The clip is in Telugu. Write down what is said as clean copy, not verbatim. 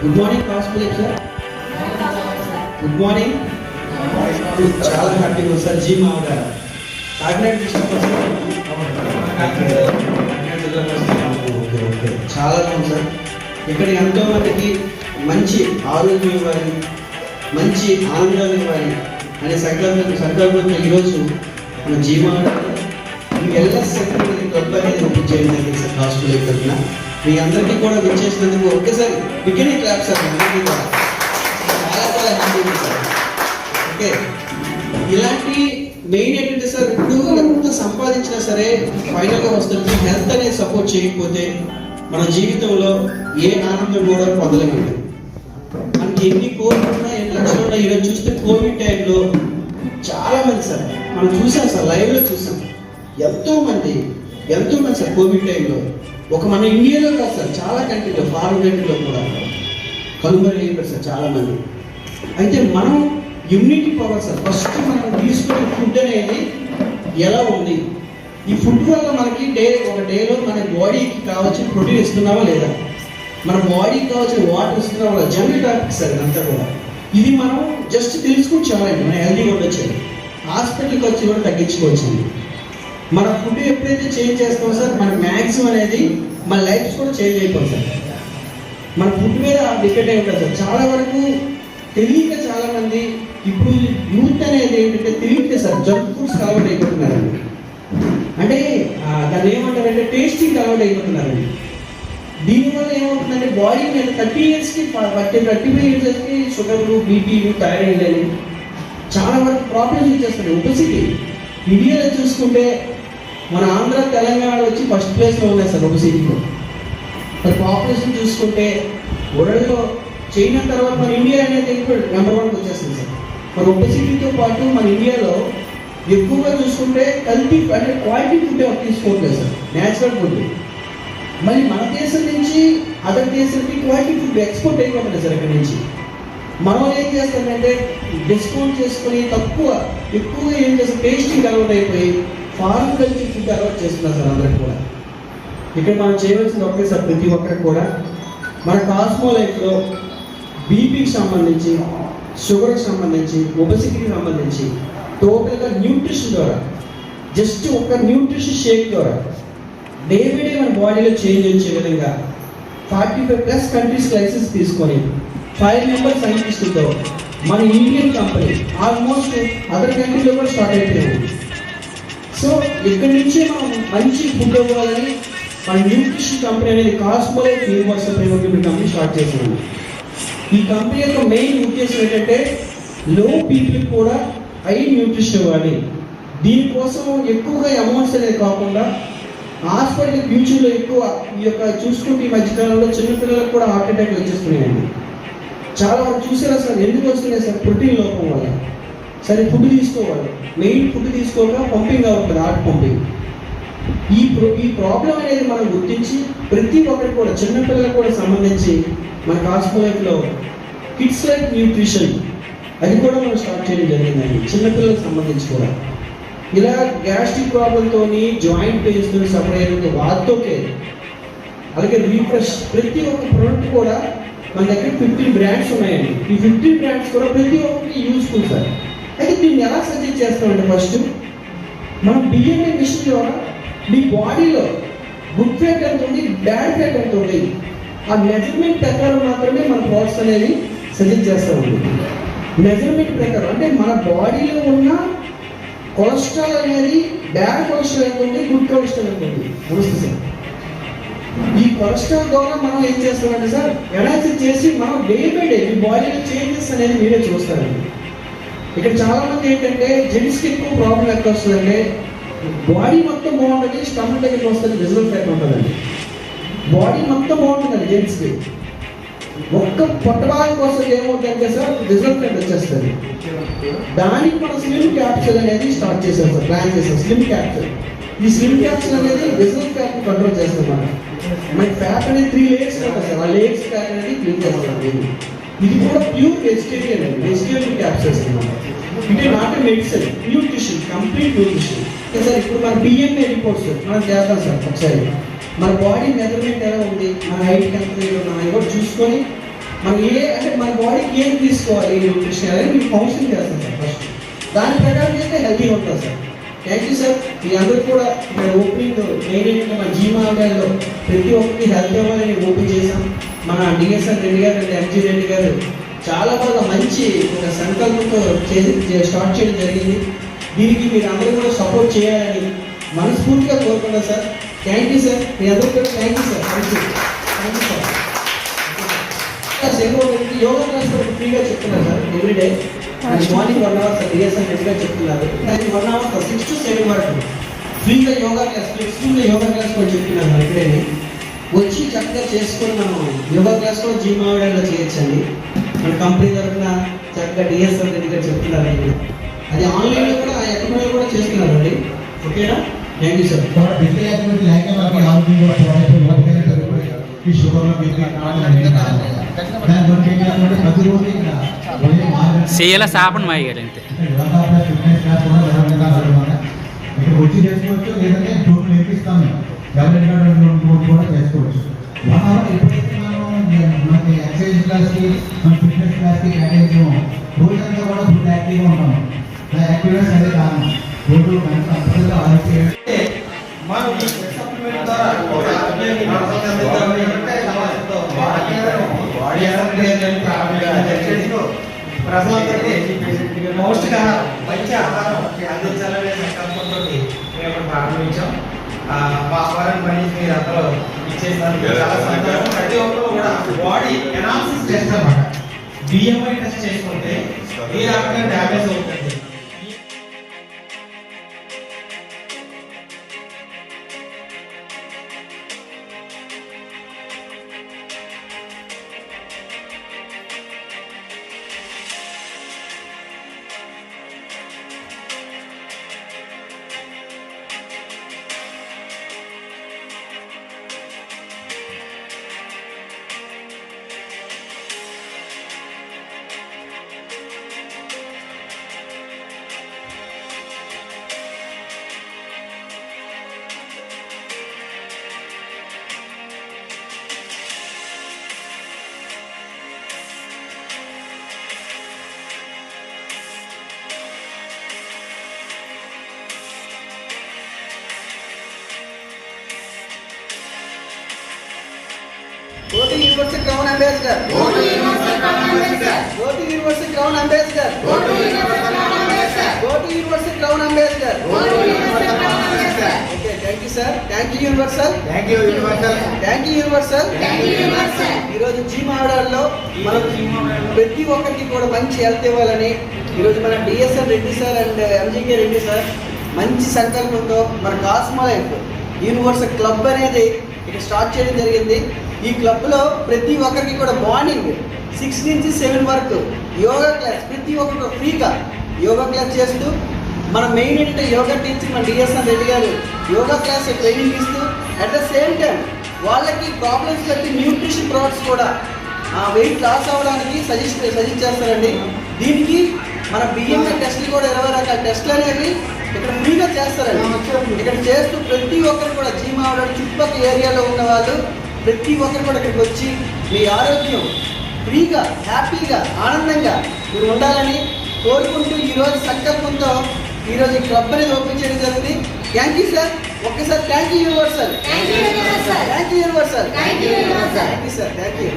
గుడ్ మార్నింగ్ కాస్పుల్ సార్. Good morning. చాలా హ్యాపీగా ఉంది సార్. జీ మావిడ కాకినాడ డిస్ట్రిక్ట్ చాలా బాగుంది సార్. ఇక్కడ ఎంతో మందికి మంచి ఆరోగ్యం ఇవ్వాలి, మంచి ఆనందం ఇవ్వాలి అనే సంకల్పంతో ఈరోజు మన జీ మావిడ ఎల్ఎస్ సెక్రటరీ క్లబ్ అనేది ఓపెన్ చేయడం జరిగింది సార్. కాస్పుల్ తరఫున మీ అందరికీ కూడా విచ్చేసినందుకు ఒకేసారి బిగినింగ్ క్లాప్ సార్. అందరికీ కూడా చాలా చాలా హ్యాపీ సార్. ఓకే, ఇలాంటి మెయిన్ ఏంటంటే సార్, ఇప్పుడు ఎంత సంపాదించినా సరే ఫైనల్గా వస్తుంది హెల్త్ అనేది సపోర్ట్ చేయకపోతే మన జీవితంలో ఏ ఆనందం కూడా పొందలేమండి. మనకి ఎన్ని కోరుకున్నా ఎన్ని లక్షలు ఉన్నా ఈరోజు చూస్తే కోవిడ్ టైంలో చాలా మంది సార్ మనం చూసాం సార్, లైవ్లో చూసాం ఎంతో మంది సార్ కోవిడ్ టైంలో ఒక మన ఇండియాలో కాదు సార్, చాలా కంట్రీలో ఫారిన్ కంట్రీలో కూడా కనుమరుగు అయిపోయారు సార్ చాలా మంది. అయితే మనం ఇమ్యూనిటీ పవర్ సార్, ఫస్ట్ మనం తీసుకునే ఫుడ్ అనేది ఎలా ఉంది, ఈ ఫుడ్ వల్ల మనకి ఒక డేలో మన బాడీకి కావాల్సిన ప్రోటీన్ ఇస్తున్నావా లేదా, మన బాడీకి కావాల్సిన వాటర్ ఇస్తున్నావా లేదా, జనరల్ టాపిక్ సార్ ఇదంతా కూడా. ఇది మనం జస్ట్ తెలుసుకుని చాలండి, మనం హెల్తీగా ఉండొచ్చు, హాస్పిటల్కి వచ్చి కూడా తగ్గించుకోవచ్చు. మన ఫుడ్ ఎప్పుడైతే చేంజ్ చేస్తామో సార్ మన మ్యాక్సిమం అనేది మన లైఫ్ కూడా చేంజ్ అయిపోతుంది సార్. మన ఫుడ్ మీద డిపెండ్ అయి ఉంటుంది సార్. చాలా వరకు తెలియక చాలా మంది ఇప్పుడు యూత్ అనేది ఏంటంటే తెలియట్లేదు సార్, జంక్ ఫుడ్స్ అలవాటు అయిపోతున్నారండి. అంటే దాన్ని ఏమంటారంటే టేస్టింగ్ అలవాటు అయిపోతున్నారండి. దీనివల్ల ఏమవుతుందంటే బాడీ మీద 30 yearsకి 35 yearsకి షుగర్లు, బీపీలు, థైరాయిడ్ అని చాలా వరకు ప్రాబ్లమ్స్ వచ్చేస్తాయి. ఒబెసిటీ ఇండియాలో చూసుకుంటే మన ఆంధ్ర తెలంగాణ వచ్చి ఫస్ట్ ప్లేస్లో ఉన్నాయి సార్ ఒబెసిటీలో. మరి పాపులేషన్ చూసుకుంటే వరల్డ్లో చైనా తర్వాత మన ఇండియా అనేది నెంబర్ 1 వచ్చేస్తుంది సార్. మరి ఒబెసిటీతో పాటు మన ఇండియాలో ఎక్కువగా చూసుకుంటే కల్తీ అంటే క్వాలిటీ ఫుడ్ తీసుకోవట్లేదు సార్, న్యాచురల్ ఫుడ్. మళ్ళీ మన దేశం నుంచి అదర్ దేశానికి క్వాలిటీ ఫుడ్ ఎక్స్పోర్ట్ అయిపోతుంది సార్. ఇక్కడ నుంచి మనం ఏం చేస్తామంటే డిస్కౌంట్ చేసుకొని ఎక్కువగా ఏం చేస్తాం, టేస్టింగ్ అలవాటు అయిపోయి ఫారెన్ కల్చర్ ఫుడ్ అలవాటు చేస్తున్నారు సార్ అందరికి కూడా. ఇక్కడ మనం చేయవలసింది ఒకే సార్, ప్రతి ఒక్కరికి కూడా మన కాస్మో లైఫ్లో బీపీకి సంబంధించి, షుగర్కి సంబంధించి, ఒబెసిటీకి సంబంధించి టోటల్గా న్యూట్రిషన్ ద్వారా, జస్ట్ ఒక న్యూట్రిషన్ షేక్ ద్వారా డే బై డే మన బాడీలో చేంజ్ వచ్చే విధంగా 45+ కంట్రీస్ లైసెన్స్ తీసుకొని 5 మెంబర్ సైంటిస్టులతో మన ఇండియన్ కంపెనీ ఆల్మోస్ట్ అదర్ కంట్రీలో కూడా స్టార్ట్ అయిపోయింది. సో ఇక్కడి నుంచే మనం మంచి ఫుడ్ ఇవ్వాలని మన న్యూట్రిషన్ కంపెనీ అనేది cosmo life universal private limited company start చేస్తున్నాం. ఈ కంపెనీ యొక్క మెయిన్ ఉద్దేశం ఏంటంటే లో పీపుల్ కూడా హై న్యూట్రిషన్ ఇవ్వాలి. దీనికోసం ఎక్కువగా అమౌంట్స్ అనేది కాకుండా హాస్పిటల్ ఫ్యూచర్లో ఎక్కువ ఈ యొక్క చూసుకుంటే ఈ మధ్యకాలంలో చిన్నపిల్లలకు కూడా హార్ట్ అటాక్ వచ్చేస్తున్నాయండి. చాలా వరకు చూసారా సార్, ఎందుకు వస్తున్నాయి సార్? ప్రోటీన్ లోపం వల్ల. సరే ఫుడ్ తీసుకోవాలి, మెయిన్ ఫుడ్ తీసుకోక పంపింగ్ అవుతుంది, హార్ట్ పంపింగ్. ఈ ప్రాబ్లం అనేది మనం గుర్తించి ప్రతి ఒక్కరికి కూడా చిన్నపిల్లలకు కూడా సంబంధించి మన కాస్మో లైఫ్లో కిడ్స్ లైఫ్ న్యూట్రిషన్ అది కూడా మనం స్టార్ట్ చేయడం జరిగిందండి, చిన్నపిల్లలకు సంబంధించి కూడా. ఇలా గ్యాస్ట్రిక్ ప్రాబ్లంతో, జాయింట్ పెయిన్స్తో సఫర్ అయిన వాటితో, అలాగే రీఫ్రెష్ ప్రతి ఒక్క ప్రోడక్ట్ కూడా మన దగ్గర 15 బ్రాండ్స్ ఉన్నాయండి. ఈ 15 బ్రాండ్స్ కూడా ప్రతి ఒక్కరికి యూస్ఫుల్ సార్. అయితే దీన్ని ఎలా సజెస్ట్ చేస్తామంటే ఫస్ట్ మనం బిఎంఏ మిషన్ ద్వారా మీ బాడీలో గుడ్ ఫ్యాట్ ఎంత ఉంది, బ్యాడ్ ఫ్యాట్ ఎంత ఉంది, ఆ మెజర్మెంట్ ప్రకారం మాత్రమే మన ప్రోడక్ట్స్ అనేది సజెస్ట్ చేస్తామండి. మెజర్మెంట్ ప్రకారం అంటే మన బాడీలో ఉన్న కొలెస్ట్రాల్ అనేది బ్యాడ్ కొలెస్ట్రాల్ ఎంత ఉంది, గుడ్ కొలెస్ట్రాల్ ఎంత ఉంది. నమస్తే సార్. ఈ కొలెస్ట్రాల్ ద్వారా మనం ఏం చేస్తామంటే సార్ ఎనాలిసిస్ చేసి మనం డే బై డే మీ బాడీలో చేంజెస్ అనేది మీరే చూస్తారండి. ఇక్కడ చాలా మంది ఏంటంటే జెంట్స్కి ఎక్కువ ప్రాబ్లం ఎక్కడ వస్తుందంటే బాడీ మొత్తం బాగుంటుంది, స్టమక్ దగ్గరికి వస్తుంది రిజల్ట్ ఎక్కడ ఉంటుందండి. బాడీ మొత్తం బాగుంటుందండి జెంట్స్కి, ఒక్క పొట్టబాగా వస్తుంది ఏమవుతుందంటే సార్ రిజల్ట్ వచ్చేస్తుంది. దానికి మనం స్లిమ్ క్యాప్సూల్ అనేది స్టార్ట్ చేసాం సార్, ప్లాన్ చేసాం స్లిమ్ క్యాప్సూల్. ఈ స్లిమ్ క్యాప్సూల్ అనేది రిజల్ట్ ఫ్యాట్ కంట్రోల్ చేస్తాం మనం. మనకి ఫ్యాట్ అనేది 3 లేయర్స్ ఉంటుంది సార్, ఆ లేయర్స్ ఫ్యాట్ అనేది క్లీన్ చేస్తాం. ఇది కూడా ప్యూర్ వెజిటేరియన్ అండి, వెజిటేరియన్ క్యాప్సూల్స్ అన్నమాట. ఇది not medicine, nutrition, complete nutrition. Sir ఇప్పుడు మన బిఎంఏ రిపోర్ట్స్ మనం చేద్దాం సార్ ఒకసారి. మన బాడీ మెజర్మెంట్ ఎలా ఉంది, మన హైట్ ఎంత ఉన్నాయి కూడా చూసుకొని మనం అంటే మన బాడీకి ఏం తీసుకోవాలి న్యూట్రిషన్ అనేది మీకు కౌన్సిలింగ్ చేస్తాం సార్ ఫస్ట్. దాని ప్రకారం చేస్తే హెల్తీగా ఉంటుంది సార్. Thank you sir. మీ అందరూ కూడా ఇక్కడ ఓపెనింగ్ మెయిన్ మన జీమాలో ప్రతి ఒక్కరికి హెల్త్ ఇవ్వాలని ఓపెన్ చేసాం. మన డిఎస్ఆర్ రెడ్డి గారు అండ్ ఎంజీ రెడ్డి గారు చాలా బాగా మంచి ఒక సంకల్పంతో స్టార్ట్ చేయడం జరిగింది. దీనికి మీరు అందరూ కూడా సపోర్ట్ చేయాలని మనస్ఫూర్తిగా కోరుకున్నాను సార్. Thank you sir. మీ అందరూ కూడా thank you sir. Thank you sir. Yoga class కూడా ఫ్రీగా చెప్తున్నారు sir everyday. Morning 1 hour sir DSR Reddy గారు చెప్తున్నారు. దానికి 1 అవర్ సార్ 6 to 7 వరకు ఫ్రీగా యోగా క్లాస్, ఫ్లెక్సిబుల్గా యోగా క్లాస్ కూడా చెప్తున్నారు సార్. ఇక్కడే వచ్చి చక్కగా చేసుకొని మనం యోగా క్లాస్ కూడా జీమావిడలో చేయొచ్చండి. మన కంపెనీ తరఫున చక్కగా డిఎస్ఆర్ రెడ్డి గారు చెప్తున్నారండి. అది ఆన్లైన్లో కూడా ఎక్కడ కూడా చేస్తున్నారండి. ఓకేనా? Thank you sir. చేయాల సాపన్ మాయగాడు అంతే వచ్చి చేసుకోవచ్చు, లేదంటే టూర్ నేర్పిస్తాను గవర్నమెంట్ కూడా చేసుకోవచ్చు. ఎప్పుడైతే మనకి ఎక్సర్సైజ్ క్లాస్కి మన ఫిట్నెస్ క్లాస్కి కేటాయించాము రోజంతా కూడా ఫుడ్ యాక్టివ్గా ఉంటాము. యాక్టివ్గా అదే కారణం రోజు కంపల్సరీగా ఆరోగ్యం మనం సప్లిమెంట్ ద్వారా ప్రజలందరికీ పౌష్టికాహారం, మంచి ఆహారం అందించాలనే సంకల్పంతో మేము ప్రారంభించాం. మా ఆహారాన్ని పని మీరు అందరూ ఇచ్చేసినందుకు చాలా సంతోషం. ప్రతి ఒక్కరు కూడా బాడీ ఎనాలిసిస్ టెస్ట్ అన్నమాట, బిఎంఐ టెస్ట్ చేసుకుంటే ఏ రకంగా డ్యామేజ్ అవుతుంది, to universal crown ambassador. Go to universal crown ambassador. Go to universal crown ambassador. Go to universal crown ambassador. Go to universal crown ambassador. Go to universal crown ambassador. Okay, thank you sir. Thank you universal. Thank you universal. Thank you universal. Thank you universal. ఈరోజు జీ మావడాల్లో మనం ప్రతి ఒక్కరికి కూడా మంచి హెల్త్ ఇవ్వాలని ఈరోజు మన DSR Reddy sir and MGK Reddy sir మంచి సంకల్పంతో మన కాస్మో లైఫ్ యూనివర్సల్ క్లబ్ అనేది ఇక్కడ స్టార్ట్ చేయడం జరిగింది. ఈ క్లబ్లో ప్రతి ఒక్కరికి కూడా మార్నింగ్ 6 నుంచి 7 వరకు యోగా క్లాస్ ప్రతి ఒక్కరు ఫ్రీగా యోగా క్లాస్ చేస్తూ మన మెయిన్ ఏంటంటే యోగా టీచర్ మన డిఎస్ఆర్ రెడ్డి గారు యోగా క్లాస్ ట్రైనింగ్ ఇస్తూ అట్ ద సేమ్ టైం వాళ్ళకి ప్రాబ్లమ్స్ బట్టి న్యూట్రిషన్ ప్రోడక్ట్స్ కూడా వెయిట్ లాస్ అవ్వడానికి సజెస్ట్ చేస్తారండి. దీనికి మన బిఎంఏ టెస్ట్లు కూడా 20 రకాల టెస్ట్లు అనేవి ఇక్కడ ఫ్రీగా చేస్తారండి. ఇక్కడ చేస్తూ ప్రతి ఒక్కరు కూడా జీమావడ చుట్టుపక్కల ఏరియాలో ఉన్న వాళ్ళు ప్రతి ఒక్కరు కూడా ఇక్కడికి వచ్చి మీ ఆరోగ్యం ఫ్రీగా హ్యాపీగా ఆనందంగా మీరు ఉండాలని కోరుకుంటూ ఈరోజు సంకల్పంతో ఈరోజు ఈ క్లబ్ అనేది ఓపెన్ చేయడం జరిగింది. Thank you sir. ఒక్కసారి thank you universal. Thank you universal. Thank you universal. Thank you universal. Thank you sir. Thank you.